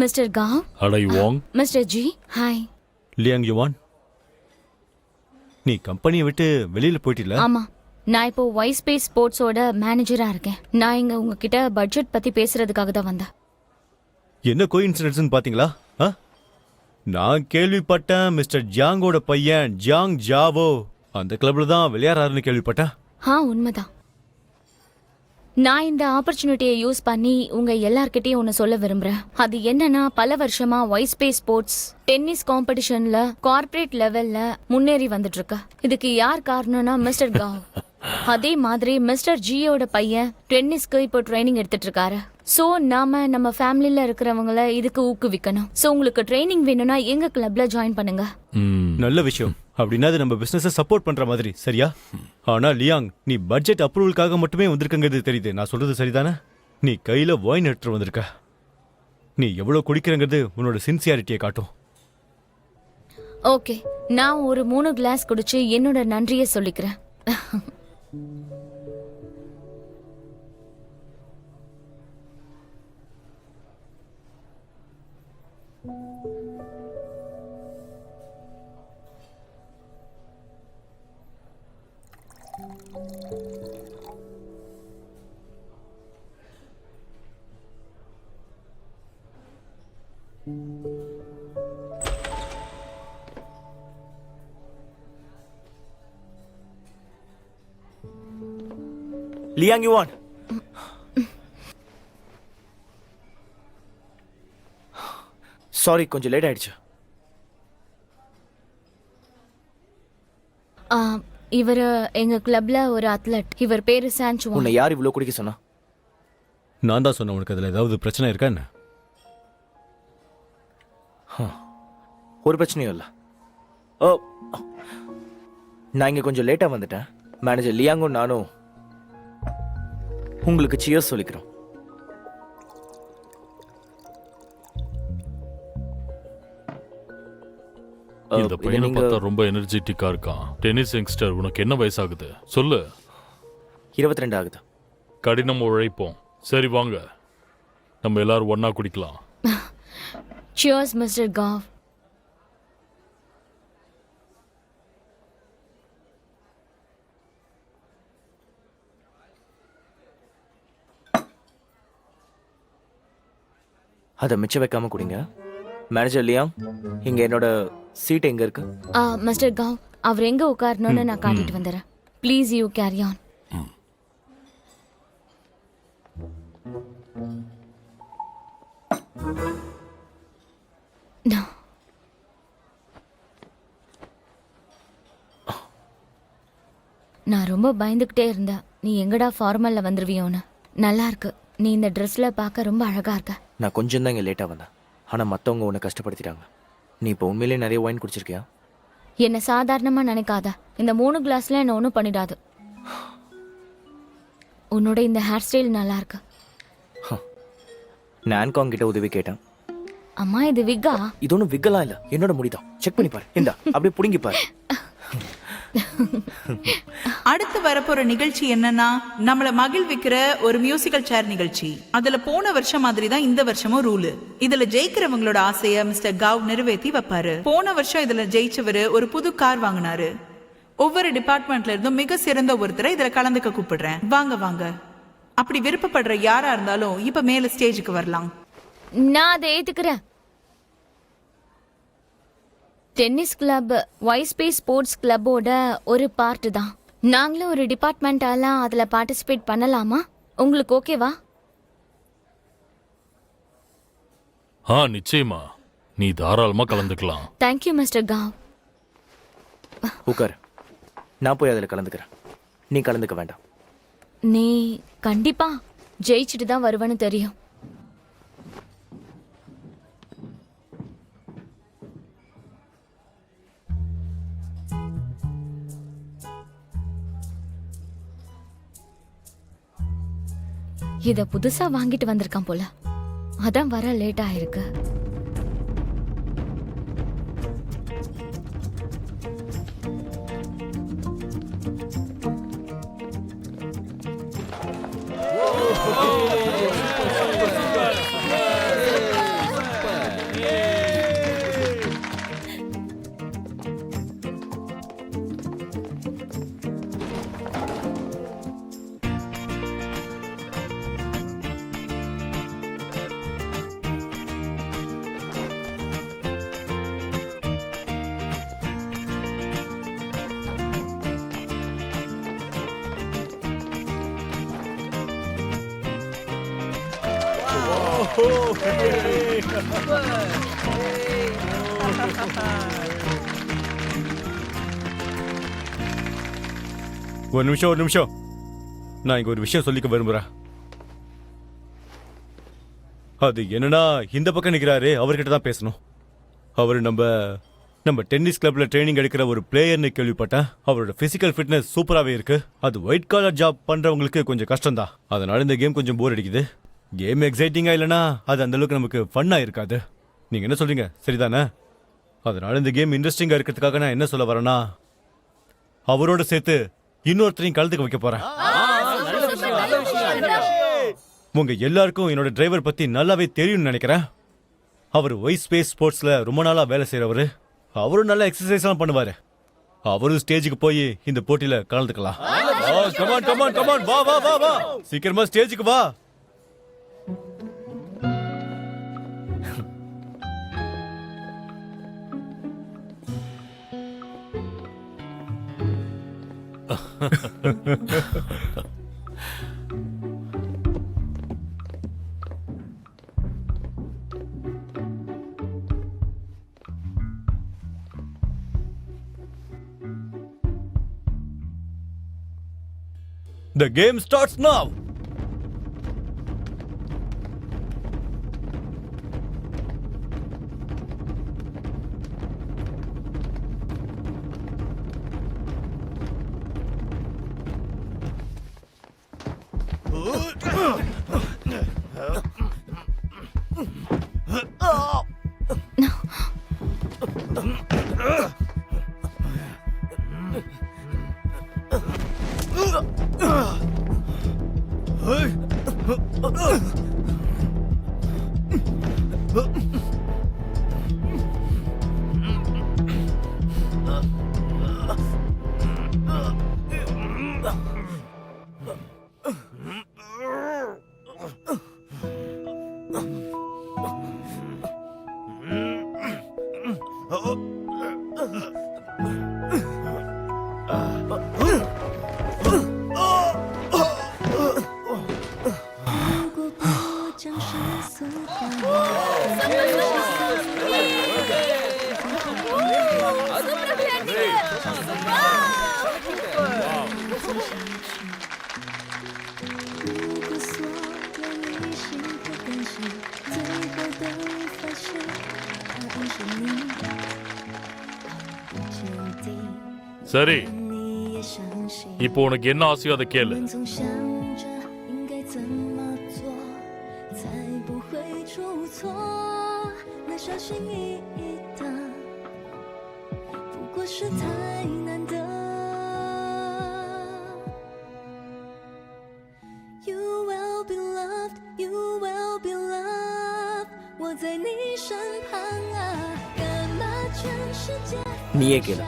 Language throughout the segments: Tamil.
Mister Gao. அடை Wang. Mister Ji, hi. Liang Yuan, நீ கம்பெனியை விட்டு வெளியில போயிட்டில? ஆமா, நான் இப்போ ஒய் ஸ்பேஸ் ஸ்போர்ட்ஸோட மேனேஜரா இருக்கேன். நான் இங்க உங்ககிட்ட பட்ஜெட் பத்தி பேசுறதுக்காக தான் வந்தேன். என்ன கோஇன்சிடென்ட்ஸ்னு பாத்தீங்களா? நான் கேள்விப்பட்டேன் மிஸ்டர் ஜியாங்கோட பையன் ஜியாங் ஜாவோ அந்த கிளப்ல தான் விளையாடுறாருன்னு கேள்விப்பட்டேன். உண்மைதான். நான் இந்த ஆப்பர்ச்சுனிட்டியை யூஸ் பண்ணி உங்க எல்லார்கிட்டயும் ஒன்னு சொல்ல விரும்புறேன். அது என்னன்னா, பல வருஷமா ஒய் ஸ்பேஸ் ஸ்போர்ட்ஸ் டென்னிஸ் காம்படிஷன்ல கார்ப்பரேட் லெவல்ல முன்னேறி வந்துட்டு இருக்கு. இதுக்கு யார் காரணம்னா மிஸ்டர் காவ். அதே மாதிரி மிஸ்டர் ஜியோட பையன் டென்னிஸ்க்கு இப்போ ட்ரைனிங் எடுத்துட்டு இருக்காரு. சோ நம்ம ஃபேமிலில இருக்கிறவங்கள இதுக்கு ஊக்குவிக்கணும். சோ உங்களுக்கு ட்ரைனிங் வேணும்னா எங்க கிளப்ல ஜாயின் பண்ணுங்க. நல்ல விஷயம். அப்படின்னா அது நம்ம பிசினஸை சப்போர்ட் பண்ற மாதிரி, சரியா? ஆனா லியாங், நீ பட்ஜெட் அப்ரூவலுக்காக மட்டுமே வந்திருக்கங்கிறது தெரியுது. நான் சொல்றது சரிதானே? நீ கையில வைன் எடுத்துட்டு வந்திருக்க. நீ எவ்வளவு குடிக்கிறங்கிறது உன்னோட சின்சியாரிட்டியை காட்டும். ஓகே, நான் ஒரு 3 கிளாஸ் குடிச்சு என்னோட நன்றியை சொல்லிக்கிறேன். லியாங் யுவான், சாரி கொஞ்சம் லேட் ஆயிடுச்சு. இவர் எங்க கிளப்ல ஒரு அத்லட். இவர் பேரு சான்சுவான். உன்னை யார் இவ்வளவு குடிக்க சொன்னா? நான் தான் சொன்னேன். உனக்கு அதுல ஏதாவது பிரச்சனை இருக்கா என்ன? ஒரு பிரச்சனையும் இல்லை. ஓ, நான் இங்க கொஞ்சம் லேட்டா வந்துட்டேன். மேனேஜர் லியாங்கும் நானும் உங்களுக்கு சியர்ஸ் சொல்லிக்கிறோம். இந்த பையனை பார்த்தா ரொம்ப எனர்ஜெட்டிக்கா இருக்கான். Tennis youngster. உனக்கு என்ன வயசாகுது சொல்லு? 22 ஆகுது. கடினம் உழைப்போம். சரி வாங்க, நம்ம எல்லாரும் ஒன்னா குடிக்கலாம். Cheers Mister Gao. அதை மிச்சம் வைக்காம குடிங்க. மேனேஜர் லியாங், இங்க என்னோட சீட் எங்க இருக்கு? மிஸ்டர் காவ், அவர் எங்க உட்காரணும்னு நான் காட்டிட்டு வந்துடுறேன். Please you carry on. நான் ரொம்ப பயந்துகிட்டே இருந்தேன், நீ எங்கடா ஃபார்மல்ல வந்துருவியோன்னு. நல்லா இருக்கு, நீ இந்த ட்ரெஸ்ல பார்க்க ரொம்ப அழகா இருக்க. நான் கொஞ்சம் தான் இங்க லேட்டா வந்தேன். ஆனா மத்தவங்க உன்னை கஷ்டப்படுத்திட்டாங்க. நீ இப்போ உண்மையிலேயே நிறைய வைன் குடிச்சிருக்கியா? என்ன சாதாரணமா நினைக்காத. இந்த 3 கிளாஸ்ல என்ன ஒன்றும் பண்ணிடாது. உன்னோட இந்த ஹேர் ஸ்டைல் நல்லா இருக்கு. நான் ஆன்காங் கிட்ட உதவி கேட்டேன். அம்மா, இது விக்கா? இது ஒன்றும் விக்கலாம் இல்ல, என்னோட முடிதான். செக் பண்ணி பாரு. இந்தா அப்படியே புடுங்கி பாரு. அடுத்து வரப்போற நிகழ்ச்சி என்னன்னா, நம்மள மகிழ்விக்கிற ஒரு மியூசிக்கல் சேர் நிகழ்ச்சி. அதுல போன வருஷம் மாதிரி தான் இந்த வருஷமும் ரூல். இதுல ஜெயிக்கிறவங்களோட ஆசைய மிஸ்டர் காவ் நிறைவேற்றி வைப்பாரு. போன வருஷம் இதுல ஜெயிச்சவரு ஒரு புது கார் வாங்கினாரு. ஒவ்வொரு டிபார்ட்மெண்ட்ல இருந்தும் மிக சிறந்த ஒருத்தரை இதுல கலந்துக்க கூப்பிடுறேன். வாங்க வாங்க. அப்படி விருப்பப்படுற யாரா இருந்தாலும் இப்ப மேல ஸ்டேஜுக்கு வரலாம். நான் அதை ஏத்துக்கிறேன். Tennis club Y Space Sports கிளப்போட ஒரு பார்ட் தான். நாங்களும் ஒரு டிபார்ட்மெண்டாலாம் அதில் பார்ட்டிசிபேட் பண்ணலாமா? உங்களுக்கு ஓகேவா? நிச்சயமா, நீ தாராளமா கலந்துக்கலாம். Thank you Mister Gao. உட்கார், நான் போய் அதில் கலந்துக்கிறேன். நீ கலந்துக்க வேண்டாம். நீ கண்டிப்பா ஜெயிச்சுட்டு தான் வருவேன்னு தெரியும். இத புதுசா வாங்கிட்டு வந்திருக்கான் போல, அதான் வர லேட் ஆயிருக்கு. ஒரு நிமிஷம் நான் இங்க ஒரு விஷயம் சொல்லிக்க விரும்புறேன். அது என்னன்னா, இந்த பக்கம் நிக்கிறாரு அவர்கிட்ட தான் பேசணும். அவர் நம்ம டென்னிஸ் கிளப்ல ட்ரைனிங் எடுக்கிற ஒரு பிளேயர்னு கேள்விப்பட்டேன். அவரோட பிசிக்கல் ஃபிட்னஸ் சூப்பராகவே இருக்கு. அது ஒயிட் காலர் ஜாப் பண்றவங்களுக்கு கொஞ்சம் கஷ்டம் தான். அதனால இந்த கேம் கொஞ்சம் போர் அடிக்குது. கேம் எக்ஸைட்டிங்கா இல்லைன்னா அது அந்த அளவுக்கு நமக்கு ஃபன்னா இருக்காது. நீங்க என்ன சொல்றீங்க, சரிதானே? அதனால இந்த கேம் இன்ட்ரெஸ்டிங்கா இருக்கிறதுக்காக நான் என்ன சொல்ல வரேன்னா, அவரோட சேர்த்து இன்னொருத்தரையும் கலந்துக்க வைக்க போறேன். உங்க எல்லாருக்கும் என்னோட டிரைவர் பத்தி நல்லாவே தெரியும்னு நினைக்கிறேன். அவர் ஒய் ஸ்பேஸ் ஸ்போர்ட்ஸ்ல ரொம்ப நாளா வேலை செய்யறவரு. அவரும் நல்ல எக்ஸசைஸ்லாம் பண்ணுவாரு. அவரும் ஸ்டேஜுக்கு போய் இந்த போட்டியில கலந்துக்கலாம். கமான் வா வா வா வா, சீக்கிரமா ஸ்டேஜுக்கு வா. The game starts now. சரி, இப்போ உனக்கு என்ன ஆசையோ அதை கேளு. நீயே கேளு.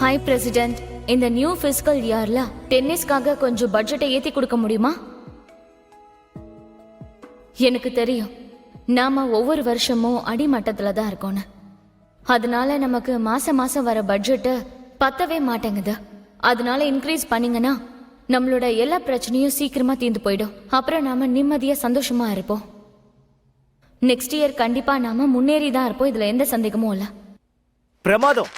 ஹாய் பிரசிடென்ட், இந்த நியூ ஃபிஸ்கல் இயர்ல டென்னிஸ்க்காக கொஞ்சம் பட்ஜெட்டை ஏத்தி கொடுக்க முடியுமா? எனக்கு தெரியும் நாம ஒவ்வொரு வருஷமும் அடிமட்டத்துல தான் இருக்கோன்னு. அதனால நமக்கு மாசம் வர பட்ஜெட்டு பத்தவே மாட்டேங்குது. அதனால இன்க்ரீஸ் பண்ணீங்கன்னா நம்மளோட எல்லா பிரச்சனையும் சீக்கிரமா தீர்ந்து போயிடும். அப்புறம் நாம நிம்மதியா சந்தோஷமா இருப்போம். நெக்ஸ்ட் இயர் கண்டிப்பா நாம முன்னேறி தான் இருப்போம். இதுல எந்த சந்தேகமும் இல்ல. பிரமாதம்.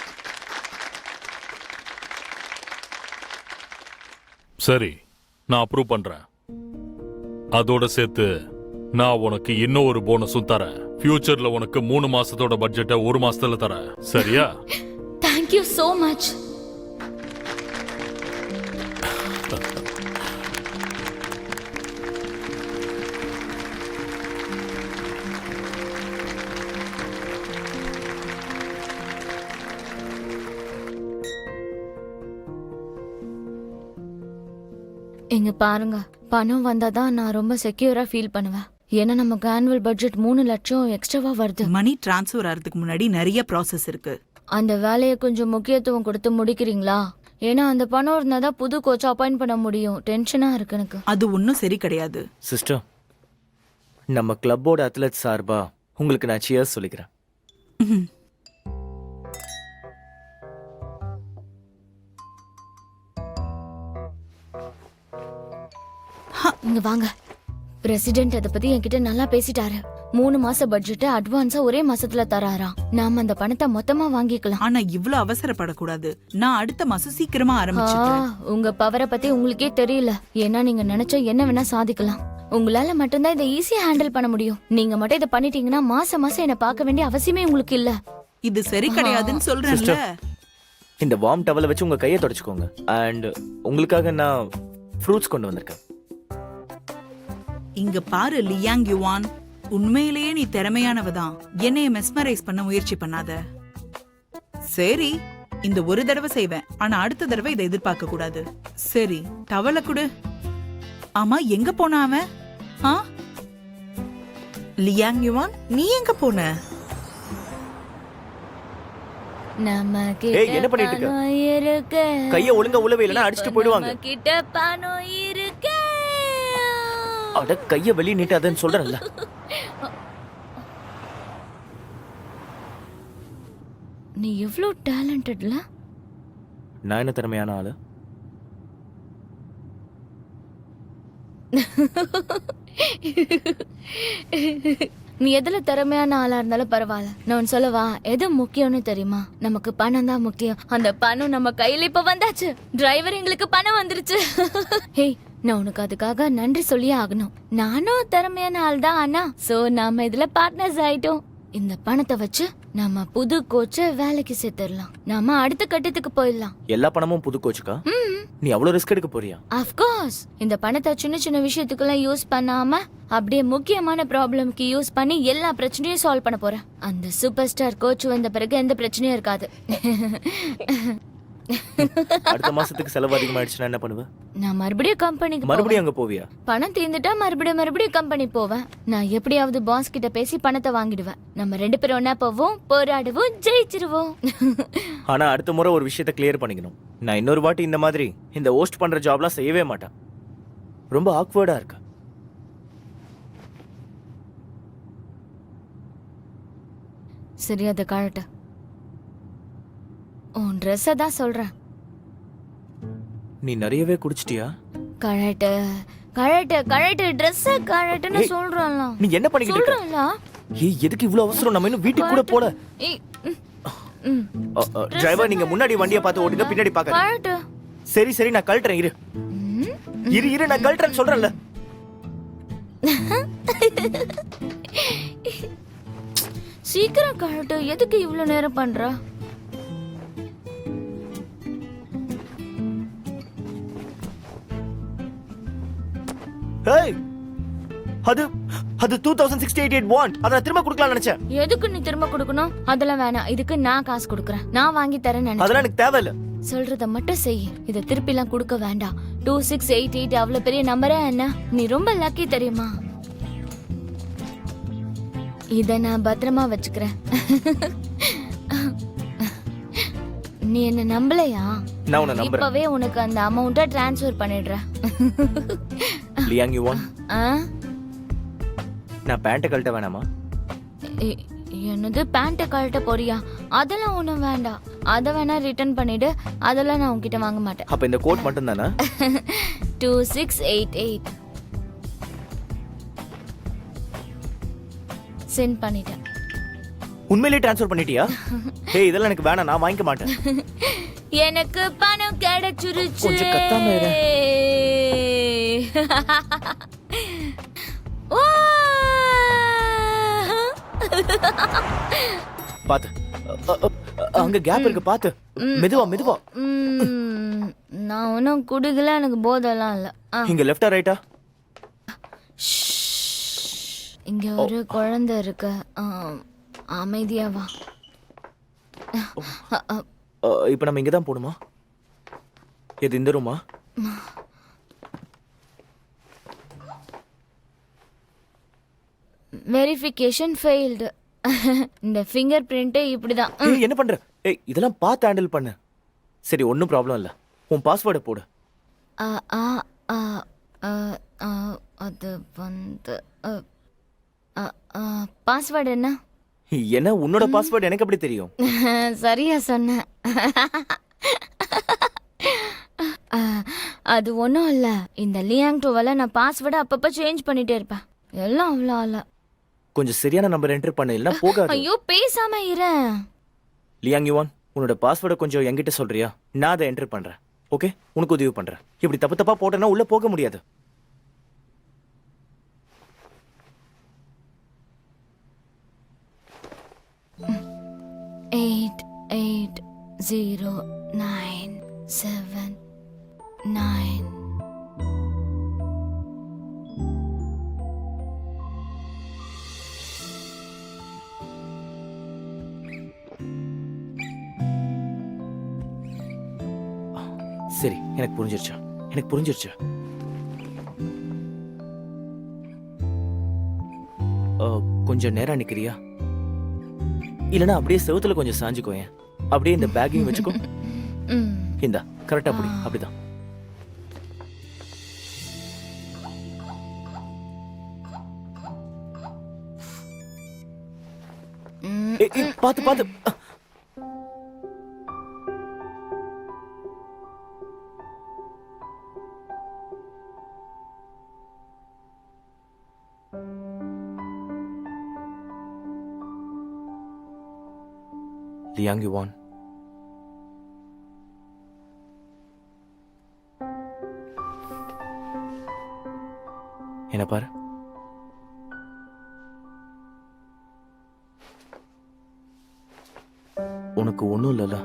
சரி, நான் அப்ரூவ் பண்றேன். அதோட சேர்த்து நான் உனக்கு இன்னும் ஒரு போனஸும் தரேன். ஃபியூச்சர்ல உனக்கு 3 மாசத்தோட பட்ஜெட்டை 1 மாசத்துல தரேன். சரியா? Thank you so much. இங்க பாருங்க, பணம் வந்தாதான் நான் ரொம்ப செக்யூரா ஃபீல் பண்ணுவேன். ஏன்னா நமக்கு ஆனுவல் பட்ஜெட் 3 லட்சம் எக்ஸ்ட்ராவா வருது. மணி டிரான்ஸ்ஃபர் ஆகிறதுக்கு முன்னாடி நிறைய ப்ராசஸ் இருக்கு. அந்த வேலையை கொஞ்சம் முக்கியத்துவம் கொடுத்து முடிக்கிறீங்களா? ஏன்னா அந்த பணம் இருந்தால் தான் புது கோச் அப்பாயிண்ட் பண்ண முடியும். டென்ஷனாக இருக்கு எனக்கு. அது ஒன்றும் சரி கிடையாது. சிஸ்டர், நம்ம கிளப்போட அத்லெட் சார்பா உங்களுக்கு நான் சியர்ஸ் சொல்லிக்கிறேன். இங்க வாங்க. பிரசிடென்ட் அதை பத்தி என்கிட்ட நல்லா பேசிட்டாரு. 3 மாச பட்ஜெட் அட்வான்ஸா ஒரே மாசத்துல தராராம். நாம அந்த பணத்தை மொத்தமா வாங்கிக்கலாம். ஆனா இவ்ளோ அவசரப்படக்கூடாது. நான் அடுத்த மாசம் சீக்கிரமா ஆரம்பிச்சிட்டேன். உங்க பவரை பத்தி உங்களுக்கே தெரியல. ஏன்னா நீங்க நினைச்சா என்ன வேணா சாதிக்கலாம். உங்களால மட்டும்தான் இதை ஈஸியா ஹேண்டில் பண்ண முடியும். நீங்க மட்டும் இதை பண்ணிட்டீங்கன்னா மாசம் மாசம் என்ன பார்க்க வேண்டிய அவசியமே உங்களுக்கு இல்ல. இது சரி கிடையாதுன்னு சொல்றேன்ல. இந்த வார்ம் டவலை வச்சு உங்க கையை தொடச்சுக்கோங்க. அண்ட் உங்களுக்காக நான் ஃப்ரூட்ஸ் கொண்டு வந்திருக்கேன். இங்க பாரு லியாங் யுவான், உண்மையிலேயே நீ திறமையானவதான். என்னைய மெஸ்மரைஸ் பண்ண முயற்சி பண்ணாத. சரி, இந்த ஒரு தடவை செய்வேன். ஆனா அடுத்த தடவை இதை எதிர்பார்க்க கூடாது. சரி, டவலை கொடு. ஆமா, எங்க போன அவன்? லியாங் யுவான், நீ எங்க போன? ஏய், என்ன பண்ணிட்டு இருக்க? கைய ஒழுங்கா உளவே இல்லனா அடிச்சிட்டு போய்டுவாங்க. கிட்ட பணம் இருக்கு. அட, கைய வெளிய நீட்டாதன்னு சொல்றேன்ல. நீ எவ்வளவு டேலண்டட்ல. நான் என்ன திறமையான ஆளு? நீ எதுல திறமையான ஆளா இருந்தாலும் பரவாயில்ல. நான் சொல்லவா, எது முக்கியம்னு தெரியுமா? நமக்கு பணம் தான் முக்கியம். அந்த பணம் நம்ம கையில இப்ப வந்தாச்சு. டிரைவர் எங்களுக்கு பணம் வந்துருச்சு. ஹேய், நான் உனக்கு அதுக்காக நன்றி சொல்லியே ஆகணும். நானும் திறமையான ஆள் தான். ஆனா சோ நாம இதுல பார்ட்னர்ஸ் ஆயிட்டோம். இந்த பணத்தை வச்சு நாம புது கோச்ச வேலைக்கு சேர்த்துடலாம். நாம அடுத்த கட்டத்துக்கு போயிடலாம். எல்லா பணமும் புது கோச்சுக்கா? நீ அவ்வளவு ரிஸ்க் எடுக்க போறியா? Of course. இந்த பணத்தை சின்ன சின்ன விஷயத்துக்கெல்லாம் யூஸ் பண்ணாம அப்படியே முக்கியமான ப்ராப்ளம்க்கு யூஸ் பண்ணி எல்லா பிரச்சனையும் சால்வ் பண்ண போறேன். அந்த சூப்பர் ஸ்டார் கோச் வந்த பிறகு எந்த பிரச்சனையும் இருக்காது. அடுத்த மாசத்துக்கு செலவு அதிகமாயிடுச்சுன்னா என்ன பண்ணுவ? நான் மறுபடியும் கம்பெனிக்கு மறுபடியும் அங்க போவியா? பணம் தீர்ந்துட்டா மறுபடியும் கம்பெனி போவேன். நான் எப்படியாவது பாஸ் கிட்ட பேசி பணத்தை வாங்கிடுவேன். நம்ம 2 பேரும் ஒன்னா போவோம், போராடுவோம், ஜெயிச்சிருவோம். ஆனா அடுத்த முறை ஒரு விஷயத்தை கிளியர் பண்ணிக்கணும். நான் இன்னொரு வாட்டி இந்த மாதிரி இந்த ஹோஸ்ட் பண்ற ஜாப்லாம் செய்யவே மாட்டேன். ரொம்ப ஆக்வர்டா இருக்கு. சரி, அதை கழட்ட. உன் ட்ரெஸ்ஸை தான் சொல்றேன். நீ நிறையவே குடிச்சிட்டியா? கழட்டு ட்ரெஸ்ஸை கழட்டுன்னு சொல்றேன்ல. நீ என்ன பண்ணிக்கிட்டு இருக்க? சொல்றேன்ல. ஏய், எதுக்கு இவ்வளவு அவசரம்? நம்ம இன்னும் வீட்டுக்கு கூட போல. டிரைவர், நீங்க முன்னாடி வண்டியை பார்த்து ஓட்டுங்க, பின்னாடி பாக்க. கழட்டு. சரி, நான் கழட்டுறேன். இரு, நான் கழட்டுறேன்னு சொல்றேன்ல. சீக்கிரம் கழட்டு. எதுக்கு இவ்வளவு நேரம் பண்ற? ஏய், அது 2068 வாண்ட். அத நான் திரும்ப கொடுக்கலாம் நினைச்சேன். எதுக்கு நீ திரும்ப கொடுக்கணும்? அதெல்லாம் வேணாம். இதுக்கு நான் காசு கொடுக்கறேன். நான் வாங்கி தரேன் நினைச்சேன். அதெல்லாம் எனக்கு தேவையில்ல. சொல்றத மட்டும் செய். இத திருப்பி எல்லாம் கொடுக்க வேண்டாம். 2688 அவ்வளவு பெரிய நம்பரா என்ன? நீ ரொம்ப லக்கி தெரியுமா? இத நான் பத்திரமா வச்சுக்கிறேன். நீ என்ன நம்பலையா? நான் உன்னை நம்புறேன். இப்பவே உனக்கு அந்த அமௌண்ட்டை ட்ரான்ஸ்ஃபர் பண்ணிடுறேன். லியாங் யுவான், ஆ? நான் பேண்ட் கழட்ட வேணாமா? என்னது, பேண்ட்டை கழட்ட போறியா? அதெல்லாம் ஒண்ணும் வேண்டாம். அதை வேணா ரிட்டர்ன் பண்ணிடு. அதெல்லாம் நான் உன்கிட்ட வாங்க மாட்டேன். அப்ப இந்த கோட் மட்டும் தானா? 2688 சென்ட் பண்ணிட்டேன். உண்மையிலேயே ட்ரான்ஸ்ஃபர் பண்ணிட்டியா? ஏய், இதெல்லாம் எனக்கு வேணாம், நான் வாங்கிக்க மாட்டேன். எனக்கு பணம் கிடைச்சிருச்சு. கொஞ்சம் கத்தாம இரு. ஓ! பாத்து, அங்க கேப் இருக்கு, பாத்து. மெதுவா. நான் ஒன்னும் குடுக்கல. எனக்கு போதெல்லாம் இல்ல. இங்க லெஃப்டா ரைட்டா? இங்க ஒரு குழந்தை இருக்கு. அமைதியா வா. இப்ப நம்ம இங்கதான் போடுமா? எது இந்த ரூமா? Verification failed. இந்த ஃபிங்கர் பிரிண்ட் இப்படிதான். ஏய், என்ன பண்ற? ஏய், இதெல்லாம் பார்த்து ஹேண்டில் பண்ணு. சரி, ஒன்றும் ப்ராப்ளம் இல்லை. உன் பாஸ்வேர்டை போடு. ஆ, ஆ, ஆ, ஆ, ஆ, அது வந்து பாஸ்வேர்டு என்ன? என்ன உன்னோட பாஸ்வேர்டு எனக்கு எப்படி தெரியும்? சரியா சொன்ன. அது ஒன்றும் இல்லை, இந்த லியாங் டூவெல்லாம் நான் பாஸ்வேர்டை அப்பப்போ சேஞ்ச் பண்ணிட்டே இருப்பேன். எல்லாம் அவ்வளோ இல்லை. கொஞ்சம் சரியான நம்பர் என்டர் பண்ண, இல்லைன்னா போகாது. ஐயோ பேசாம இரு. லியாங் யுவான், உன்னோட பாஸ்வேர்டை கொஞ்சம் என்கிட்ட சொல்றியா? நான் அதை என்டர் பண்றேன். ஓகே, உனக்கு உதவி பண்றேன். இப்படி தப்பு தப்பா போட்டேன்னா உள்ள போக முடியாது. எயிட் 80979. சரி, எனக்கு புரிஞ்சிருச்சா? எனக்கு புரிஞ்சிருச்சா? கொஞ்சம் நேரம் நிக்கிறியா? இல்லனா அப்படியே செவுத்துல கொஞ்சம் சாஞ்சுக்கோயேன். அப்படியே இந்த பேக்கையும் வச்சுக்கோ. இந்தா கரெக்டா புடி. அப்படிதான். பாத்து பாத்து. லியாங் யுவான், என்ன பாரு. உனக்கு ஒண்ணும் இல்லல?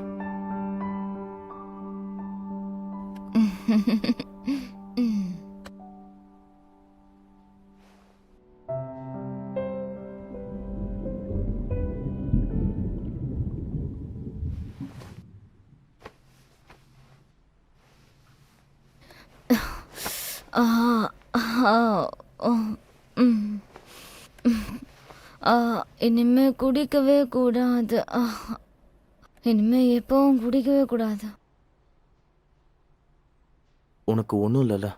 இனிமே குடிக்கவே கூடாது. இனிமே எப்பவும் குடிக்கவே கூடாது. உனக்கு ஒண்ணும் இல்லல?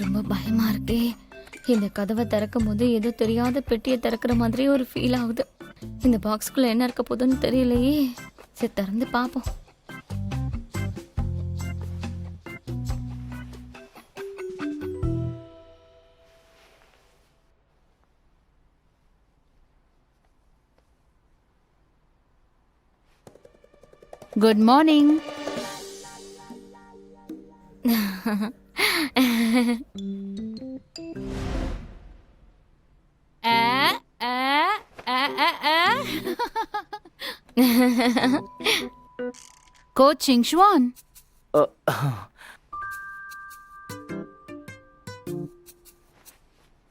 ரொம்ப பயமா இருக்கே. இந்த கதவை திறக்கும் போது ஏதோ தெரியாத பெட்டியை திறக்கிற மாதிரி ஒரு ஃபீல் ஆகுது. இந்த பாக்ஸ்குள்ள என்ன இருக்க போதுன்னு தெரியலையே. சரி, திறந்து பார்ப்போம். Good morning. கோச் சிங்ஷுவான்,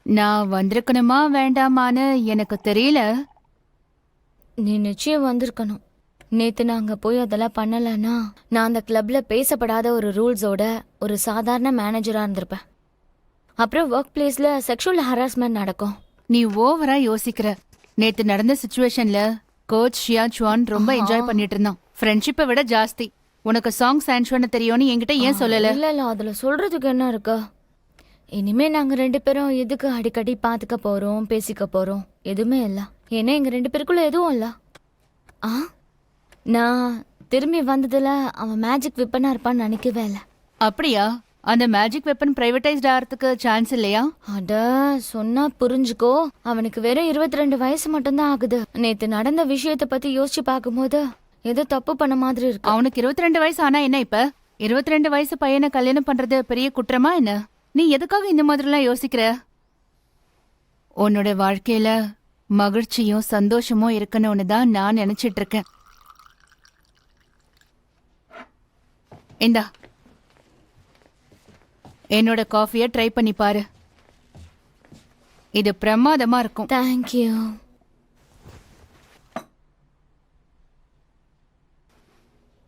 நான் வந்திருக்கணுமா வேண்டாமான்னு எனக்கு தெரியல. நீ நிச்சயம் வந்திருக்கணும். நேத்து நாங்க போய் அதெல்லாம் பண்ணலன்னா நான் அந்த கிளப்ல பேசப்படாத ஒரு ரூல்ஸோட ஒரு சாதாரண மேனேஜரா இருந்திருப்பேன். அப்புறம் ஒர்க் பிளேஸ்ல செக்ஷுவல் ஹராஸ்மெண்ட் நடக்கும். நீ ஓவரா யோசிக்கிற. நேத்து நடந்த சிச்சுவேஷன்ல கோச் ஷியா சுவான் ரொம்ப என்ஜாய் பண்ணிட்டு இருந்தான். ஃப்ரெண்ட்ஷிப்பை விட ஜாஸ்தி. உனக்கு சாங் சான்சுவான தெரியும்னு என்கிட்ட ஏன் சொல்லல? இல்ல அதுல சொல்றதுக்கு என்ன இருக்கா? இனிமே நாங்க 2 பேரும் எதுக்கு அடிக்கடி பாத்துக்க போறோம், பேசிக்க போறோம்? எதுவுமே இல்ல. ஏன்னா எங்க 2 பேருக்குள்ள எதுவும் இல்ல. நான் திரும்பி வந்ததுல அவன் மேஜிக் வெப்பனா இருப்பான்னு நினைக்கவே இல்லை. அப்படியா? அந்த மேஜிக் வெப்பன் பிரைவேடைஸ்ட் ஆகிறதுக்கு சான்ஸ் இல்லையா? அட சொன்னா புரிஞ்சுக்கோ. அவனுக்கு வெறும் 22 வயசு மட்டும்தான் ஆகுது. நேத்து நடந்த விஷயத்த பத்தி யோசிச்சு பார்க்கும்போது ஏதோ தப்பு பண்ண மாதிரி இருக்கு. அவனுக்கு 22 வயசு ஆனா என்ன? இப்ப 22 வயசு பையனை கல்யாணம் பண்றது பெரிய குற்றமா என்ன? நீ எதுக்காக இந்த மாதிரிலாம் யோசிக்கிற? உன்னோட வாழ்க்கையில மகிழ்ச்சியும் சந்தோஷமும் இருக்கணும்னு தான் நான் நினைச்சிட்டு இருக்கேன். இந்தா, என்னோட காஃபியை ட்ரை பண்ணி பாரு. இது பிரமாதமா இருக்கும். தேங்க்யூ.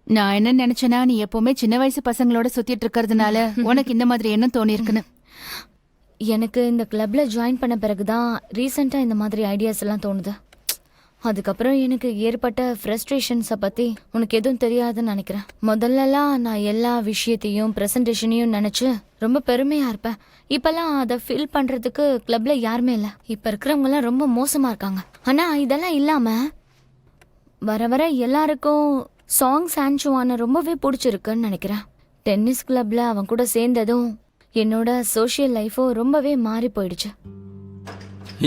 நான் என்ன நினைச்சேன்னா, நீ எப்பவுமே சின்ன வயசு பசங்களோட சுத்திட்டு இருக்கறதுனால உனக்கு இந்த மாதிரி எண்ணம் தோணி இருக்குன்னு. எனக்கு இந்த கிளப்ல ஜாயின் பண்ண பிறகுதான் ரீசெண்டா இந்த மாதிரி ஐடியாஸ் எல்லாம் தோணுது. அதுக்கப்புறம் எனக்கு ஏற்பட்ட ஃப்ரஸ்ட்ரேஷன்ஸை பத்தி உனக்கு எதுவும் தெரியாதுன்னு நினைக்கிறேன். முதல்லலாம் நான் எல்லா விஷயத்தையும் ப்ரெசன்டேஷனையும் நினைச்சு ரொம்ப பெருமையா இருப்பேன். இப்பெல்லாம் அதை ஃபீல் பண்றதுக்கு கிளப்ல யாருமே இல்லை. இப்ப இருக்கிறவங்க எல்லாம் ரொம்ப மோசமா இருக்காங்க. ஆனா இதெல்லாம் இல்லாம வர வர எல்லாருக்கும் சாங்ஸ் ஆன்சுவான ரொம்பவே பிடிச்சிருக்குன்னு நினைக்கிறேன். டென்னிஸ் கிளப்ல அவன் கூட சேர்ந்ததும் என்னோட சோஷியல் லைஃபோ ரொம்பவே மாறி போயிடுச்சு.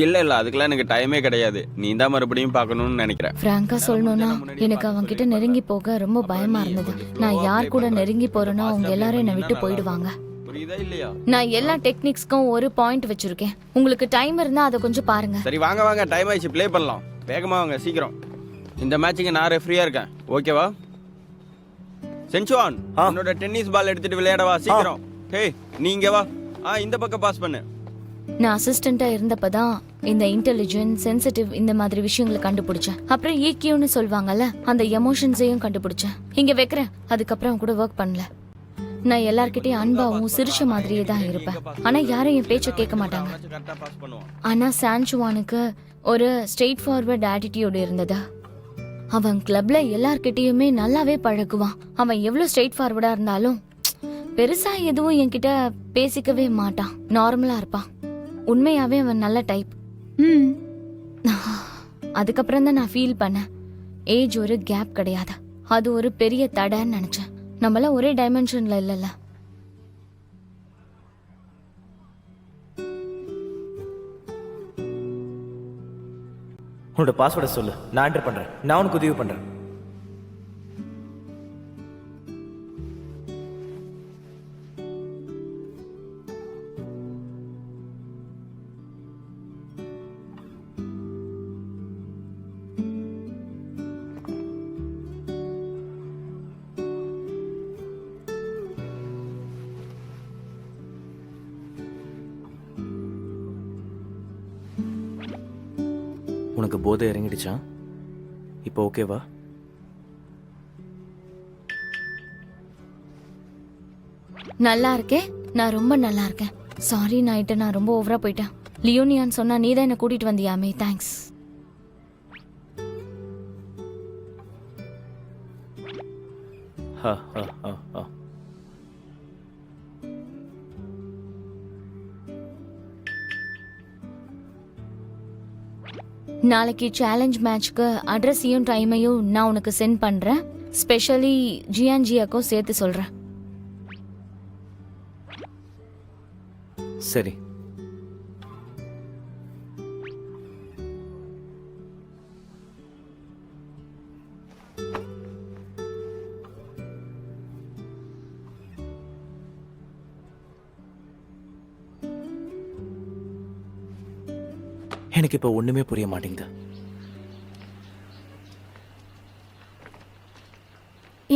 இல்ல அதுக்கெல்லாம் எனக்கு டைமே கிடையாது. நீ தான் மறுபடியும் பார்க்கணும்னு நினைக்கிறேன். ஃப்ராங்கா சொல்லணும்னா எனக்கு அவன்கிட்ட நெருங்கி போக ரொம்ப பயமா இருந்தது. நான் யார் கூட நெருங்கி போறேனோ அவங்க எல்லாரும் என்னை விட்டு போயிடுவாங்க. புரியுதா இல்லையா? நான் எல்லா டெக்னிக்ஸ்க்கும் ஒரு பாயிண்ட் வச்சிருக்கேன். உங்களுக்கு டைம் இருந்தா அதை கொஞ்சம் பாருங்க. சரி வாங்க டைம் ஆயிடுச்சு, ப்ளே பண்ணலாம். வேகமா வாங்க சீக்கிரம். இந்த மேட்சுக்கு நான் ரெஃப்ரியா இருக்கேன், ஓகேவா? சென்சுவான், உன்னோட டென்னிஸ் பால் எடுத்துட்டு விளையாடவா சீக்கிரம். ஹேய் நீ இங்க வா. இந்த பக்கம் பாஸ் பண்ணு. நான் அசிஸ்டண்டா இருந்தப்பதான் இந்த இன்டெலிஜென்ட், சென்சிட்டிவ் இந்த மாதிரி விஷயங்களை கண்டுபிடிச்சேன். அப்புறம் EQன்னு சொல்லுவாங்கல்ல, அந்த எமோஷன்ஸையும் கண்டுபிடிச்சேன். இங்க வைக்கிறேன். அதுக்கப்புறம் கூட ஒர்க் பண்ணல. நான் எல்லார்கிட்டயும் அன்பாவும் சிரிச்ச மாதிரியே தான் இருப்பேன். ஆனா யாரும் என் பேச்ச கேட்க மாட்டாங்க. கரெக்டா பாஸ் பண்ணுவான். ஆனா சான்சுவானுக்கு ஒரு ஸ்ட்ரெயிட் ஃபார்வர்ட் ஆட்டிடியூட் இருந்ததா. அவன் கிளப்ல எல்லார்கிட்டயுமே நல்லாவே பழகுவான். அவன் எவ்வளவு ஸ்ட்ரெயிட் ஃபார்வர்டா இருந்தாலும் பெருசா எதுவும் என்கிட்ட பேசிக்கவே மாட்டான். நார்மலா இருப்பான். உண்மையாவே அவன் நல்ல டைப். அதுக்கப்புறம் தான் நான் ஃபீல் பண்ணேன், ஏஜ் ஒரு கேப் கிடையாது, அது ஒரு பெரிய தடைன்னு நினைச்சேன். நம்மளாம் ஒரே டைமென்ஷன்ல இல்லைல்ல. உன்னோட பாஸ்வேர்டை சொல்லு, நான் என்டர் பண்றேன். நான் உனக்கு உதவி பண்றேன். உனக்கு போதை இறங்கிடுச்சா? இப்போ ஓகேவா? நல்லா இருக்கேன், நான் ரொம்ப நல்லா இருக்கேன். சாரி நைட்டு நான் ரொம்ப ஓவரா போயிட்டேன். லியோனியான்னு சொன்னா நீ தான் என்ன கூட்டிட்டு வந்தியாமே, தேங்க்ஸ். ஹா ஹா ஹா ஹா. நாளைக்கு சேலஞ்ச் மேட்ச்க்கு அட்ரஸையும் டைமையும் நான் உனக்கு சென்ட் பண்றேன். ஸ்பெஷலி ஜியான்ஜியாக்கும் சேர்த்து சொல்றேன். சரி. எனக்கு இப்ப ஒண்ணுமே புரிய மாட்டேங்குது.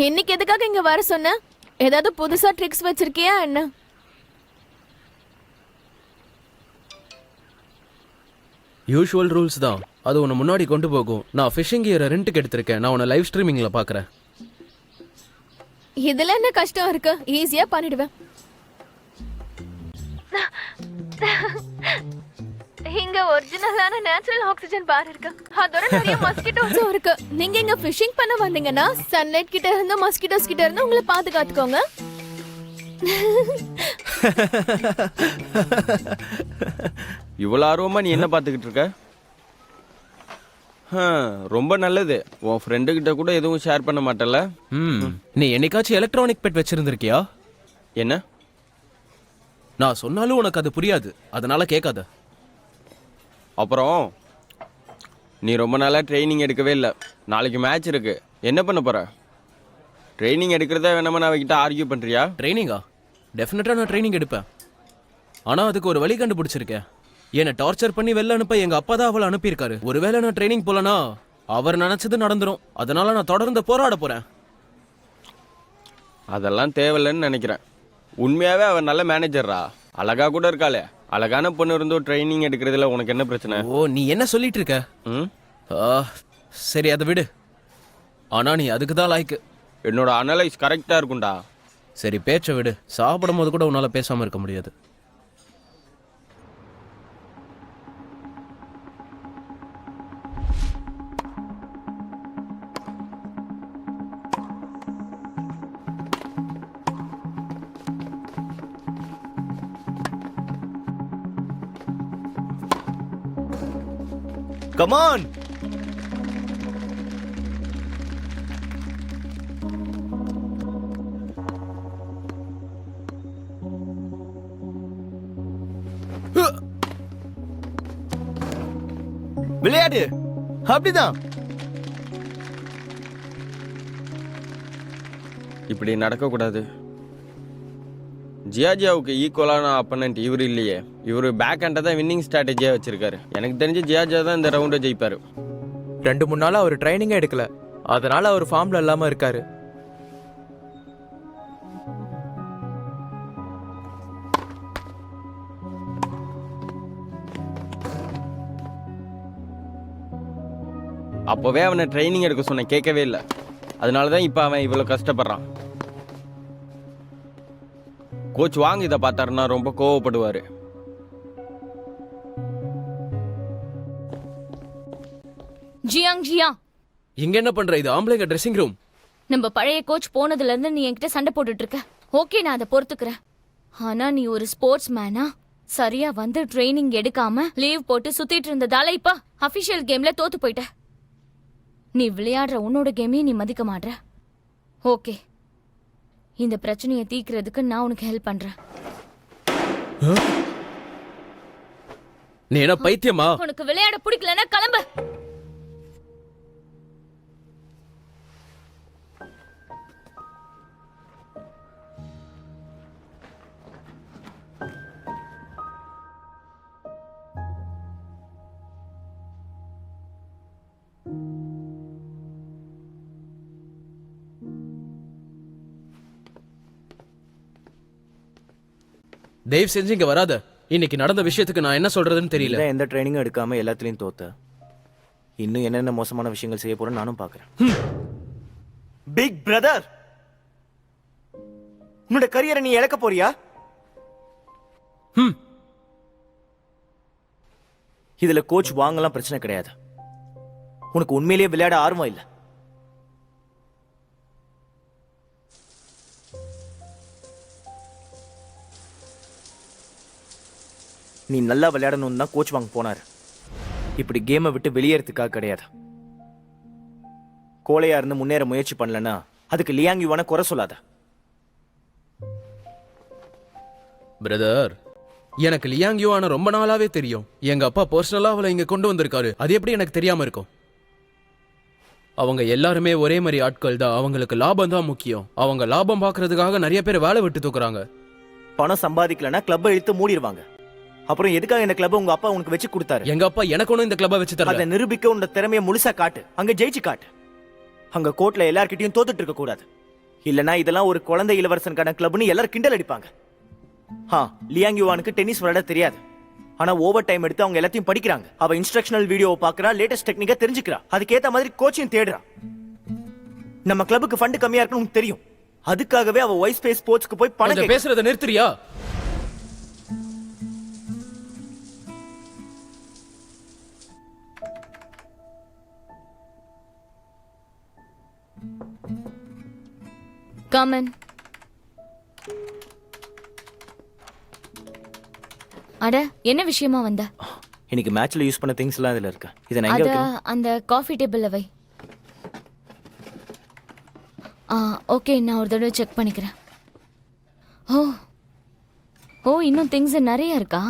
இன்னைக்கு எதுக்காக இங்க வர சொன்ன? ஏதாவது புதுசா ட்ரிக்ஸ் வச்சிருக்கியா என்ன? யூஷுவல் ரூல்ஸ் தான். அது உன்னை முன்னாடி கொண்டு போகும். நான் ஃபிஷிங் கியரை ரெண்டுக்கு எடுத்திருக்கேன். நான் உன்னை லைவ் ஸ்ட்ரீமிங்ல பாக்குறேன். இதுல என்ன கஷ்டம் இருக்கு? ஈஸியா பண்ணிடுவேன். இங்க ஒரிஜினலான நேச்சுரல் ஆக்சிஜன் பார் இருக்கு. அதோட நிறைய மஸ்கிட்டோஸும் இருக்கு. நீங்க இங்க ஃபிஷிங் பண்ண வந்தீங்கன்னா சன்லைட் கிட்ட இருந்து மஸ்கிட்டோஸ் கிட்ட இருந்து உங்களை பாதுகாத்துக்கோங்க. இவ்வளவு ஆர்வமா நீ என்ன பாத்துக்கிட்டு இருக்க? ரொம்ப நல்லது. உன் ஃப்ரெண்டு கிட்ட கூட எதுவும் ஷேர் பண்ண மாட்டல. நீ என்னைக்காச்சும் எலக்ட்ரானிக் பெட் வச்சிருந்திருக்கியா? என்ன? நான் சொன்னாலும் உனக்கு அது புரியாது, அதனால கேட்காத. அப்புறம் நீ ரொம்ப நாளா ட்ரைனிங் எடுக்கவே இல்லை. நாளைக்கு மேட்ச் இருக்கு, என்ன பண்ண போற? ட்ரைனிங் எடுக்கிறதா வேணாமா நான் அவகிட்ட ஆர்கியூ பண்றியா? ட்ரைனிங்கா? டெஃபினட்டா நான் ட்ரைனிங் எடுப்பேன். ஆனா அதுக்கு ஒரு வழி கண்டுபிடிச்சிருக்கேன். என்னை டார்ச்சர் பண்ணி வெளில அனுப்ப எங்க அப்பா தான் அவளை அனுப்பியிருக்காரு. ஒருவேளை நான் ட்ரைனிங் போலனா அவர் நினைச்சது நடந்துரும். அதனால நான் தொடர்ந்து போராட போறேன். அதெல்லாம் தேவையில்லைன்னு நினைக்கிறேன். உண்மையாவே அவன் நல்ல மேனேஜர்ரா. அழகா கூட இருக்காளே. அழகான பொண்ணு இருந்தும் ட்ரைனிங் எடுக்கிறதுல உனக்கு என்ன பிரச்சனை? ஓ, நீ என்ன சொல்லிட்டு இருக்க? ம் சரி, அதை விடு. ஆனா நீ அதுக்கு தான் லாய்க்கு. என்னோட அனலைஸ் கரெக்டா இருக்கும்டா. சரி, பேச்சை விடு. சாப்பிடும் போது கூட உன்னால பேசாம இருக்க முடியாது. Come on! விளையாடு. அப்படிதான். இப்படி நடக்கக்கூடாது. ஜியாஜியாவுக்கு ஈக்குவலான அப்பனண்ட் இவர் இல்லையே. இவர் பேக் ஹேண்டை தான் வின்னிங் ஸ்ட்ராட்டஜியாக வச்சிருக்காரு. எனக்கு தெரிஞ்சு ஜியாஜியா தான் இந்த ரவுண்டை ஜெயிப்பாரு. 2-3 நாளா அவர் ட்ரைனிங்கே எடுக்கல. அதனால அவர் ஃபார்ம்ல இல்லாம இருக்காரு. அப்போவே அவனை ட்ரைனிங் எடுக்க சொன்ன, கேட்கவே இல்லை. அதனால தான் இப்போ அவன் இவ்வளோ கஷ்டப்படுறான். கோச் வாங்க இதை பார்த்தாருன்னா ரொம்ப கோவப்படுவார். ஜியா, இங்க என்ன பண்ற? இது ஆம்பளைங்க ட்ரெஸ்ஸிங் ரூம். நம்ம பழைய கோச் போனதுல இருந்து நீ என்கிட்ட சண்டை போட்டுட்டு இருக்க. ஓகே, நான் அதை பொறுத்துக்கிறேன். ஆனா நீ ஒரு ஸ்போர்ட்ஸ் மேனா சரியா வந்து ட்ரைனிங் எடுக்காம லீவ் போட்டு சுத்திட்டு இருந்ததால இப்ப அபிஷியல் கேம்ல தோத்து போயிட்ட. நீ விளையாடுற உன்னோட கேமையும் நீ மதிக்க மாட்ற. ஓகே, இந்த பிரச்சனையை தீர்க்கிறதுக்கு நான் உனக்கு ஹெல்ப் பண்றேன். நீ என்ன பைத்தியமா? உனக்கு விளையாட பிடிக்கலன்னா கிளம்பு. தயவு செஞ்சு இங்க வராத. இன்னைக்கு நடந்த விஷயத்துக்கு நான் என்ன சொல்றதுன்னு தெரியல. இல்ல, எந்த ட்ரைனிங்கும் எடுக்காம எல்லாத்துலயும் தோத்த. இன்னும் என்னென்ன மோசமான விஷயங்கள் செய்ய போறேன்னு நானும் பாக்குறேன். பிக் பிரதர், உன்னோட கரியரை நீ இழக்க போறியா? இதுல கோச் வாங்கலாம் பிரச்சனை கிடையாது. உனக்கு உண்மையிலேயே விளையாட ஆர்வம் இல்ல. நீ நல்லா விளையாடணும் தான் கோச் வாங்க போனாரு. இப்படி கேமை விட்டு வெளியேறதுக்காக கிடையாது. கோழையா இருந்து முன்னேற முயற்சி பண்ணலன்னா அதுக்கு லியாங் யுவான குறை சொல்லாத. பிரதர், எனக்கு லியாங் யுவான ரொம்ப நாளாவே தெரியும். எங்க அப்பா பர்சனலா அவளை இங்க கொண்டு வந்திருக்காரு. அது எப்படி எனக்கு தெரியாம இருக்கும்? அவங்க எல்லாருமே ஒரே மாதிரி ஆட்கள் தான். அவங்களுக்கு லாபம் தான் முக்கியம். அவங்க லாபம் பாக்குறதுக்காக நிறைய பேர் வேலை விட்டு தூக்குறாங்க. பணம் சம்பாதிக்கலன்னா கிளப்பை இழுத்து மூடிடுவாங்க. அப்புறம் எதுக்காக இந்த கிளப் உங்க அப்பா உனக்கு வச்சு கொடுத்தாரு? எங்க அப்பா எனக்கு ஒன்னும் இந்த கிளப்பை வச்சு தரல. அதை நிரூபிக்க உன்னோட திறமையை முழுசா காட்டு. அங்க ஜெயிச்சு காட்டு. அங்க கோர்ட்ல எல்லார்கிட்டயும் தோத்துட்டு இருக்க கூடாது. இல்லனா இதெல்லாம் ஒரு குழந்தை இளவரசனுக்கான கிளப்னு எல்லாரும் கிண்டல் அடிப்பாங்க. லியாங் யுவானுக்கு டென்னிஸ் விளையாட தெரியாது. ஆனா ஓவர் டைம் எடுத்து அவங்க எல்லாத்தையும் படிக்கிறாங்க. அவ இன்ஸ்ட்ரக்ஷனல் வீடியோவை பாக்குறா, லேட்டஸ்ட் டெக்னிக்கா தெரிஞ்சுக்கிறா. அதுக்கேத்த மாதிரி கோச்சிங் தேடுறா. நம்ம கிளப்புக்கு ஃபண்ட் கம்மியா இருக்குன்னு தெரியும். அதுக்காகவே அவ வைஸ் ஸ்பேஸ் ஸ்போர்ட்ஸ்க்கு போய் பணம் பேசுறத நிறுத்துறியா? Come in. அட, என்ன விஷயமா வந்த? இன்னைக்கு மேட்ச்ல யூஸ் பண்ண திங்ஸ் எல்லாம் இதுல இருக்கு. இத நான் எங்க வைக்கணும்? அந்த காஃபி டேபிள்ல வை. ஓகே, நான் ஒரு தடவை செக் பண்ணிக்கிறேன். ஓ, இன்னும் திங்ஸ் நிறைய இருக்கா?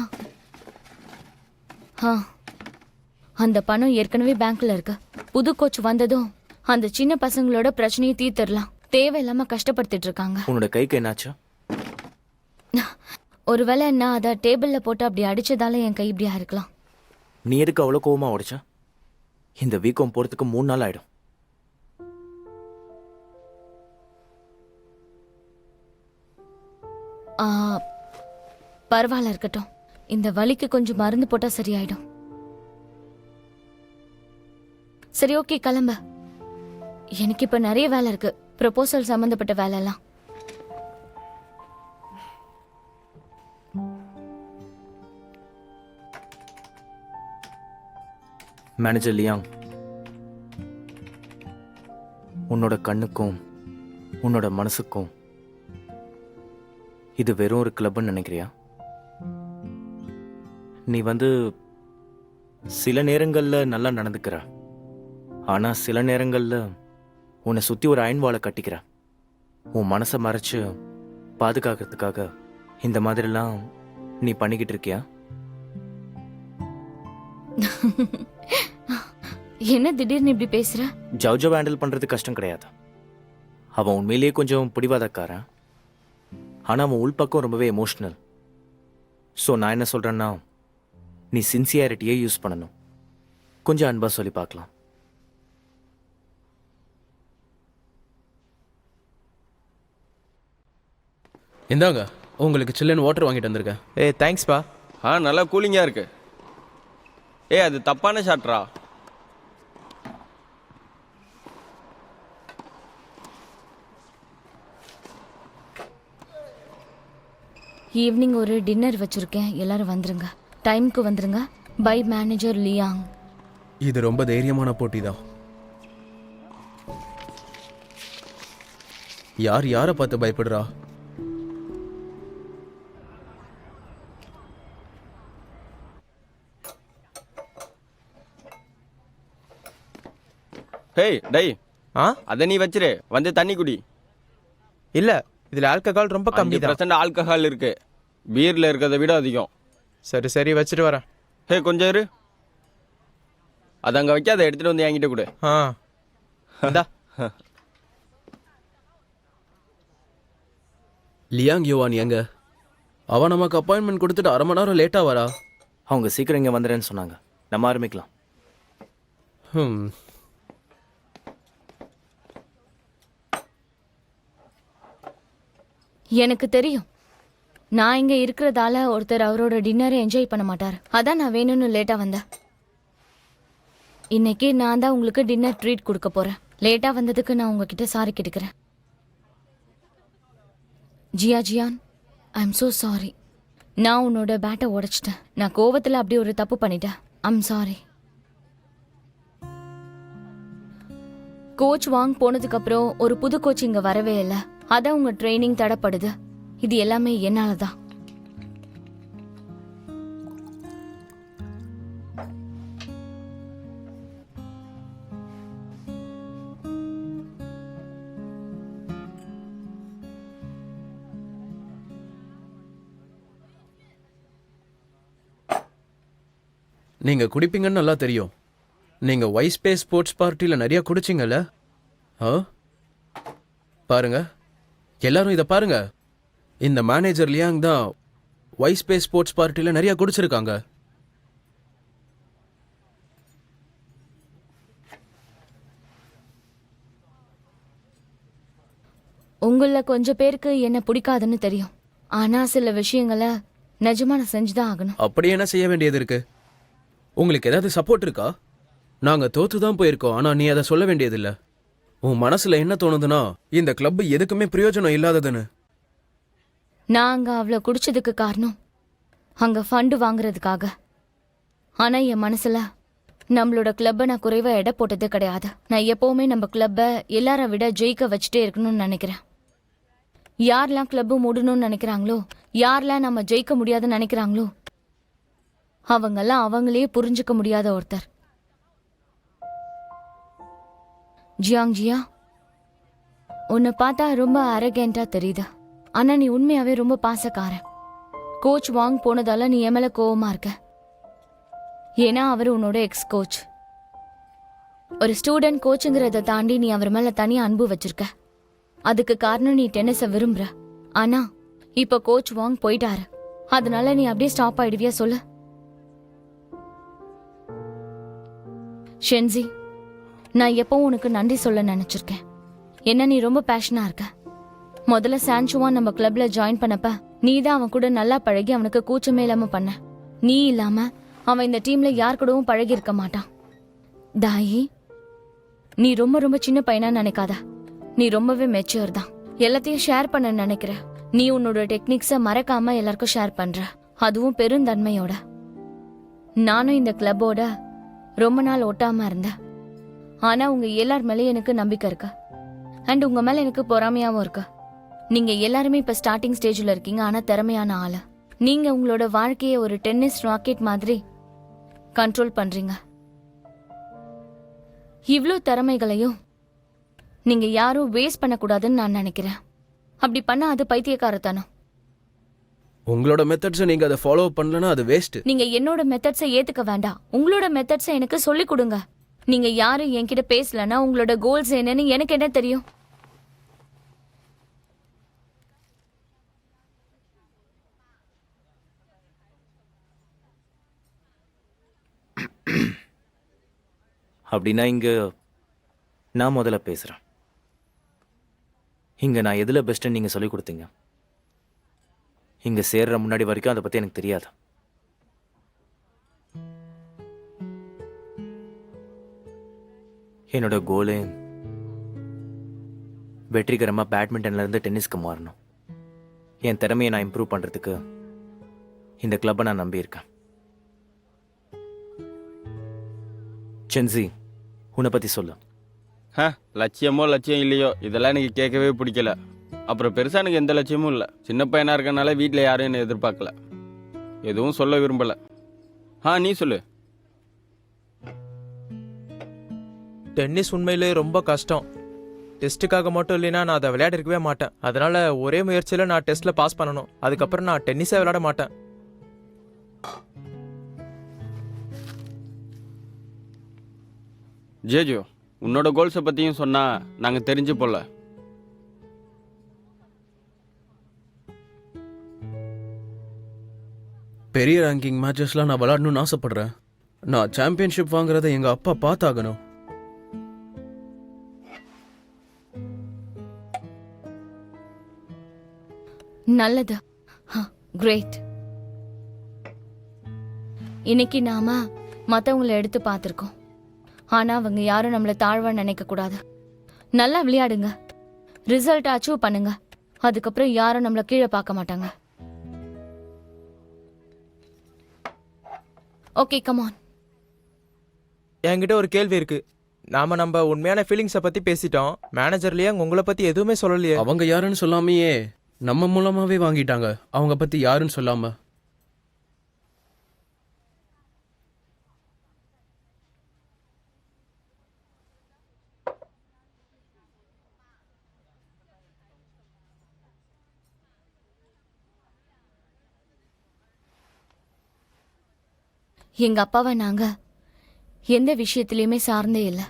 அந்த பணம் ஏற்கனவே பேங்க்ல இருக்கு. புது கோச் வந்ததும் அந்த சின்ன பசங்களோட பிரச்சனையை தீர்த்திடலாம். தேவையில்லாம கஷ்டப்படுத்திட்டு இருக்காங்க. உன்னோட கைக்கு என்னாச்சு? ஒருவேளை நான் அதை டேபிள்ல போட்டு அப்படி அடிச்சதால என் கை இப்படியா இருக்கலாம். நீ எதுக்கு அவ்வளோ கோவமா உடைச்ச? இந்த வீக்கம் போறதுக்கு 3 நாள் ஆயிடும். ஆ, பரவாயில்ல இருக்கட்டும். இந்த வலிக்கு கொஞ்சம் மருந்து போட்டா சரியாயிடும். சரி, ஓகே, கிளம்ப. எனக்கு இப்ப நிறைய வேலை இருக்கு. ப்ரொபோசல் சம்பந்தப்பட்ட வேலை எல்லாம். மேனேஜர் லியாங், உன்னோட கண்ணுக்கும் உன்னோட மனசுக்கும் இது வெறும் ஒரு கிளப்னு நினைக்கிறியா? நீ சில நேரங்கள்ல நல்லா நடந்துக்கிற, ஆனா சில நேரங்கள்ல உன்னை சுத்தி ஒரு அயன் வாளை கட்டிக்கிற. உன் மனசை மறைச்சு பாதுகாக்கிறதுக்காக இந்த மாதிரிலாம் நீ பண்ணிக்கிட்டு இருக்கியா? என்ன திடீர்னு இப்படி பேசுற? ஜவ்ஜவ் ஹேண்டில் பண்றது கஷ்டம் கிடையாது. அவன் உண்மையிலேயே கொஞ்சம் பிடிவாதக்காரன், ஆனா அவன் உள்பக்கம் ரொம்பவே எமோஷனல். ஸோ நான் என்ன சொல்றேன்னா, நீ சின்சியாரிட்டியை யூஸ் பண்ணணும். கொஞ்சம் அன்பா சொல்லி பார்க்கலாம். இந்தாங்க, உங்களுக்கு சில்லுன்னு வாட்டர் வாங்கிட்டு வந்திருக்கேன். ஏய் தேங்க்ஸ்ப்பா. நல்லா கூலிங்கா இருக்கு. அது தப்பான ஷாட்ரா. ஈவினிங் ஒரு டின்னர் வச்சிருக்கேன், எல்லாரும் வந்துருங்க. டைம்க்கு வந்துருங்க. Bye manager Liang. இது ரொம்ப தைரியமான போட்டி தான். யார் யாரை பார்த்து பயப்படுறா? ஹேய் டை, ஆ அதை நீ வச்சிரு, வந்து தண்ணி குடி. இல்ல, இதுல ஆல்கஹால் ரொம்ப கம்மி தான். 5% ஆல்கஹால் இருக்கு. பீர்ல இருக்கிறத விட அதிகம். சரி சரி, வச்சுட்டு வரேன். கொஞ்சம் இரு. அதை அங்க வைக்காத, எடுத்துட்டு வந்து என்கிட்ட கொடு. ஆ இந்தா. லியாங் யுவான் எங்க? அவன் நமக்கு அப்பாயின்மெண்ட் கொடுத்துட்டு 1/2 மணி நேரம் லேட்டா வரா. அவங்க சீக்கிரம் இங்கே வந்துடுறேன்னு சொன்னாங்க. நம்ம ஆரம்பிக்கலாம். எனக்கு தெரியும், நான் இங்க இருக்கிறதால ஒருத்தர் அவரோட டின்னரை என்ஜாய் பண்ண மாட்டார். அதான் நான் வேணும்னு லேட்டா வந்தேன். இன்னைக்கு நான் தான் உங்களுக்கு டின்னர் ட்ரீட் கொடுக்க போறேன். லேட்டா வந்ததுக்கு நான் உங்ககிட்ட சாரி கேட்டுக்கிறேன். Ziyan, I am so sorry. நான் உன்னோட பேட்டை உடைச்சிட்டேன். நான் கோவத்துல அப்படி ஒரு தப்பு பண்ணிட்டேன். I'm sorry. கோச் வாங் போனதுக்கு அப்புறம் ஒரு புது கோச் இங்க வரவே இல்லை. அதான் உங்க ட்ரைனிங் தடப்படுது. இது எல்லாமே என்னாலதான். நீங்க குடிப்பீங்கன்னு நல்லா தெரியும். நீங்க வைஸ்பேஸ் ஸ்போர்ட்ஸ் பார்ட்டில நிறைய குடிச்சிங்கல்ல? பாருங்க, எல்லாரும் இதை பாருங்க. இந்த மேனேஜர் லியாங் தான் வைஸ்பேஸ் ஸ்போர்ட்ஸ் பார்ட்டில நிறைய குடிச்சிருக்காங்க. உங்கள கொஞ்சம் பேருக்கு என்ன பிடிக்காதுன்னு தெரியும். ஆனா சில விஷயங்களை நிஜமா நான் செஞ்சுதான் ஆகணும். அப்படி என்ன செய்ய வேண்டியது இருக்கு? உங்களுக்கு ஏதாவது சப்போர்ட் இருக்கா? நாங்க தோத்துதான் போயிருக்கோம், ஆனா நீ அதை சொல்ல வேண்டியதில்ல. உன் மனசுல என்ன தோணுதுன்னா, இந்த கிளப் எதுக்குமே பிரயோஜனம் இல்லாததுன்னு. நான் அங்க அவ்வளவு குடிச்சதுக்கு காரணம் அங்க ஃபண்டு வாங்குறதுக்காக. ஆனா என் மனசுல நம்மளோட கிளப்பை நான் குறைவா எடை போட்டதே கிடையாது. நான் எப்பவுமே நம்ம கிளப்பை எல்லார விட ஜெயிக்க வச்சுட்டே இருக்கணும்னு நினைக்கிறேன். யாரெல்லாம் கிளப்பு மூடணும்னு நினைக்கிறாங்களோ, யாரெல்லாம் நம்ம ஜெயிக்க முடியாதுன்னு நினைக்கிறாங்களோ, அவங்கெல்லாம் அவங்களே புரிஞ்சுக்க முடியாத ஒருத்தர். ஜியா, உன்னை பார்த்தா ரொம்ப அரகெண்டா தெரியுது. ஆனா நீ உண்மையாவே ரொம்ப பாசக்காரன். கோச் வாங் போனதால நீ என் மேல கோவமா இருக்க. ஏன்னா அவர் உன்னோட எக்ஸ் கோச். ஒரு ஸ்டூடெண்ட் கோச்சுங்கிறத தாண்டி நீ அவர் மேல தனியா அன்பு வச்சிருக்க. அதுக்கு காரணம் நீ டென்னிஸை விரும்புற. ஆனா இப்ப கோச் வாங் போயிட்டாரு. அதனால நீ அப்படியே ஸ்டாப் ஆயிடுவியா சொல்லு. ஷென்சி, நான் எப்பவும் உனக்கு நன்றி சொல்ல நினைச்சிருக்கேன். என்ன நீ ரொம்ப பேஷனா இருக்க. முதல்ல சான்சுவான் நம்ம கிளப்ல ஜாயின் பண்ணப்ப நீ தான் அவன் கூட நல்லா பழகி அவனுக்கு கூச்சமே இல்லாம பண்ண. நீ இல்லாம அவன் இந்த டீம்ல யார் கூடவும் பழகி இருக்க மாட்டான். தாயி, நீ ரொம்ப ரொம்ப சின்ன பையனா நினைக்காத. நீ ரொம்பவே மெச்சூர் தான். எல்லாத்தையும் ஷேர் பண்ண நினைக்கிற. நீ உன்னோட டெக்னிக்ஸை மறக்காம எல்லாருக்கும் ஷேர் பண்ற, அதுவும் பெருந்தன்மையோட. நானும் இந்த கிளப்போட ரொம்ப நாள் ஒட்டாம இருந்தேன். ஆனா உங்க எல்லார் மேலேயும் எனக்கு நம்பிக்கை இருக்கு. அண்ட் உங்க மேல எனக்கு பொறாமையாவும் இருக்கு. நீங்க எல்லாருமே இப்ப ஸ்டார்டிங் ஸ்டேஜ்ல இருக்கீங்க, ஆனா திறமையான ஆளு. நீங்க உங்களோட வாழ்க்கைய ஒரு டென்னிஸ் ராக்கெட் மாதிரி கண்ட்ரோல் பண்றீங்க. இவ்ளோ திறமைகளையும் நீங்க யாரும் வேஸ்ட் பண்ணக்கூடாதுன்னு நான் நினைக்கிறேன். அப்படி பண்ணா அது பைத்தியக்காரத்தனம். உங்களோட மெத்தட்ஸை நீங்க அதை ஃபாலோ பண்ணலனா அது வேஸ்ட். நீங்க என்னோட மெத்தட்ஸை ஏத்துக்க வேண்டாம். உங்களோட மெத்தட்ஸை எனக்கு சொல்லி கொடுங்க. நீங்க யாரும் என்கிட்ட பேசலன்னா உங்களோட கோல்ஸ் என்னன்னு எனக்கு என்ன தெரியும்? அப்படின்னா இங்க நான் முதல்ல பேசுறேன். இங்க நான் எதுல பெஸ்ட்னு நீங்க சொல்லி கொடுத்தீங்க. இங்க சேர்ற முன்னாடி வரைக்கும் அதை பத்தி எனக்கு தெரியாது. என்னோட கோலே வெற்றிகரமா பேட்மிண்டன்ல இருந்து டென்னிஸ்க்கு மாறணும். என் திறமையை நான் இம்ப்ரூவ் பண்றதுக்கு இந்த கிளப்பை நான் நம்பியிருக்கேன். சென்சி, உன்னை பத்தி சொல்லு. லட்சியமோ லட்சியம் இல்லையோ இதெல்லாம் எனக்கு கேட்கவே பிடிக்கல. அப்புறம் பெருசாக எனக்கு எந்த லட்சியமும் இல்லை. சின்ன பையனாக இருக்கனால வீட்டில் யாரும் என்னை எதிர்பார்க்கல. எதுவும் சொல்ல விரும்பலை. நீ சொல்லு. டென்னிஸ் உண்மையிலே ரொம்ப கஷ்டம். டெஸ்ட்டுக்காக மட்டும் இல்லைன்னா நான் அதை விளையாடிருக்கவே மாட்டேன். அதனால ஒரே முயற்சியில் நான் டெஸ்ட்டில் பாஸ் பண்ணணும். அதுக்கப்புறம் நான் டென்னிஸே விளையாட மாட்டேன். ஜேஜோ, உன்னோட கோல்ஸை பற்றியும் சொன்னால் நாங்கள் தெரிஞ்சு போல. பெரிய ரேங்கிங் மேட்சஸ்லாம் நான் விளையாடணும்னு ஆசைப்படுறேன். நான் சாம்பியன்ஷிப் வாங்குறத எங்க அப்பா பார்த்தாகணும். நல்லது. கிரேட். இன்னைக்கு நாம மத்தவங்களை எடுத்து பார்த்திருக்கோம். ஆனா அவங்க யாரும் நம்மள தாழ்வா நினைக்க கூடாது. நல்லா விளையாடுங்க, ரிசல்ட் அச்சீவ் பண்ணுங்க. அதுக்கப்புறம் யாரும் நம்மள கீழே பார்க்க மாட்டாங்க. Okay, come on. என்கிட்ட ஒரு கேள்வி இருக்கு. நம்ம உண்மையான ஃபீலிங்ஸை பத்தி பேசிட்டோம். மேனேஜர்லயே உங்களை பத்தி எதுவுமே சொல்லலையே. அவங்க யாருன்னு சொல்லாமையே நம்ம மூலமாவே வாங்கிட்டாங்க. அவங்க பத்தி யாருன்னு சொல்லாம. எங்க அப்பாவை நாங்க எந்த விஷயத்திலயுமே சார்ந்தே இல்லை.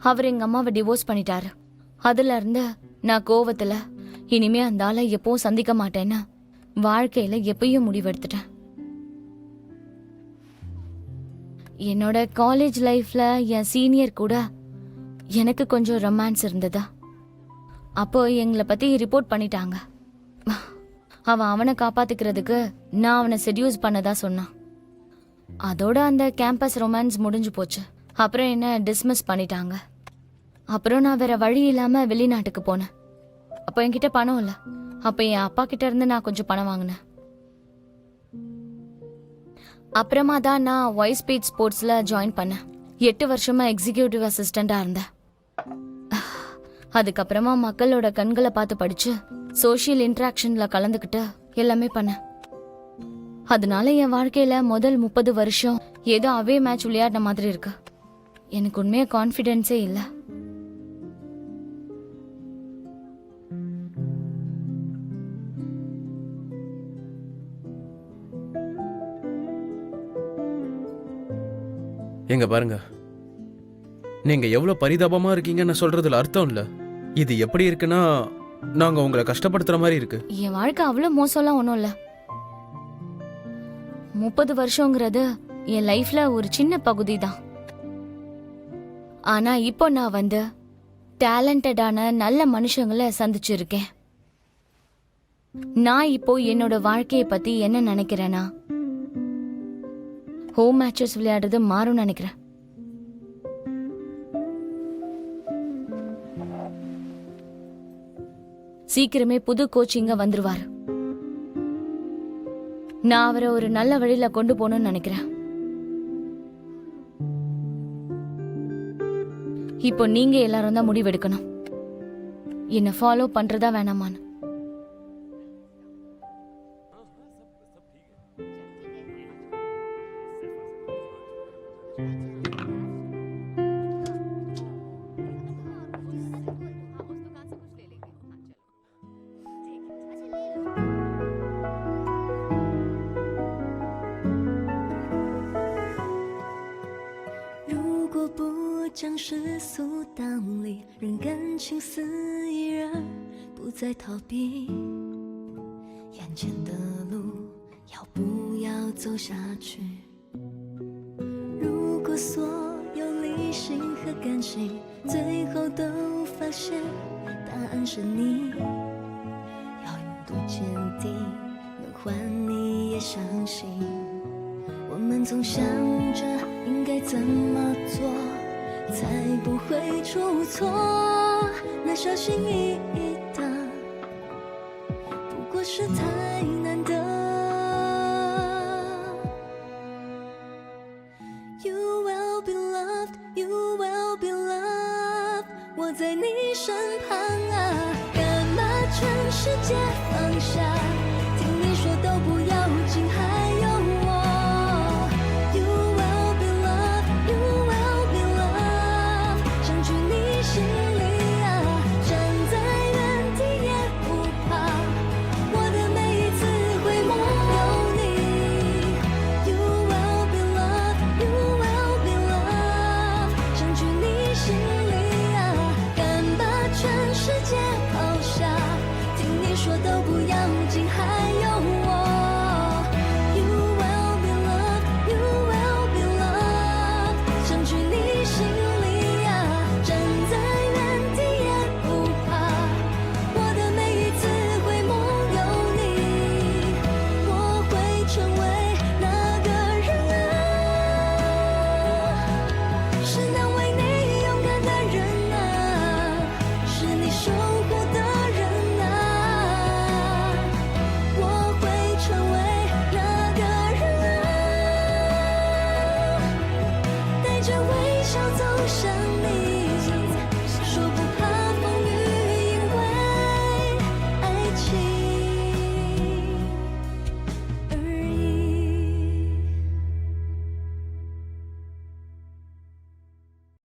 அவர் எங்க அம்மாவை டிவோர்ஸ் பண்ணிட்டாரு. அதுல இருந்து நான் கோவத்துல இனிமே அந்த ஆளை எப்பவும் சந்திக்க மாட்டேன்னு வாழ்க்கையில எப்பயும் முடிவெடுத்துட்டேன். என்னோட காலேஜ் லைஃப்ல என் சீனியர் கூட எனக்கு கொஞ்சம் ரொமான்ஸ் இருந்ததா. அப்போ எங்களை பத்தி ரிப்போர்ட் பண்ணிட்டாங்க. அவனை காப்பாத்திக்கிறதுக்கு நான் அவனை செடியூஸ் பண்ணதா சொன்னான். அதோட அந்த கேம்பஸ் ரொமான்ஸ் முடிஞ்சு போச்சு. அப்புறம் என்ன டிஸ்மிஸ் பண்ணிட்டாங்க. அப்புறம் நான் வேற வழி இல்லாம வெளிநாட்டுக்கு போனேன். அப்போ என்கிட்ட பணம் இல்லை. அப்போ என் அப்பா கிட்ட இருந்து நான் கொஞ்சம் பணம் வாங்கினேன். அப்புறமா தான் நான் ஒய் ஸ்பீட் ஸ்போர்ட்ஸ்ல ஜாயின் பண்ணேன். 8 வருஷமா எக்ஸிக்யூட்டிவ் அசிஸ்டண்டா இருந்தேன். அதுக்கப்புறமா மக்களோட கண்களை பார்த்து படிச்சு சோஷியல் இன்டராக்ஷன்ல கலந்துக்கிட்டு எல்லாமே பண்ணேன். அதனால என் வாழ்க்கையில முதல் 30 வருஷம் ஏதோ அவே மேட்ச் விளையாடின மாதிரி இருக்கு. எனக்கு உண்மையா கான்ஃபிடென்ஸே இல்லை. எங்க பாருங்க, நீங்க எவ்வளவு பரிதாபமா இருக்கீங்கன்னு சொல்றதுல அர்த்தம் இல்ல. இது எப்படி இருக்குன்னா நாங்க உங்களை கஷ்டப்படுத்துற மாதிரி இருக்கு. என் வாழ்க்கை அவ்வளவு மோசம்லாம் ஒன்றும் இல்லை. 30 வருஷங்கிறது என் லைஃப்ல ஒரு சின்ன பகுதி தான். ஆனா இப்போ நான் வந்து டேலண்டடான நல்ல மனுஷங்களை சந்திச்சிருக்கேன். நான் இப்போ என்னோட வாழ்க்கையை பத்தி என்ன நினைக்கிறேன்னா, ஹோம் மேட்சஸ் விளையாடுறது மாறும் நினைக்கிறேன். சீக்கிரமே புது கோச் இங்க வந்துருவாரு. நான் அவரை ஒரு நல்ல வழியில கொண்டு போகணும்னு நினைக்கிறேன். இப்போ நீங்க எல்லாரும் தான் முடிவெடுக்கணும், என்ன ஃபாலோ பண்றதா வேணாமான்னு.如果不将世俗当理，让感情肆意，然不再逃避，眼前的路要不要走下去？如果所有理性和感性最后都发现答案是你，要有多坚定，能换你也相信。我们总想着应该怎么做才不会出错，那小心翼翼的不过是太难得。You will be loved, you will be loved， 我在你身旁啊，干嘛全世界放下，听你说都不要紧，还有我。心里啊，站在原地也不怕，我的每一次回眸有你。You will be loved, you will be loved， 占据你心里啊，敢把全世界抛下，听你说都不要紧。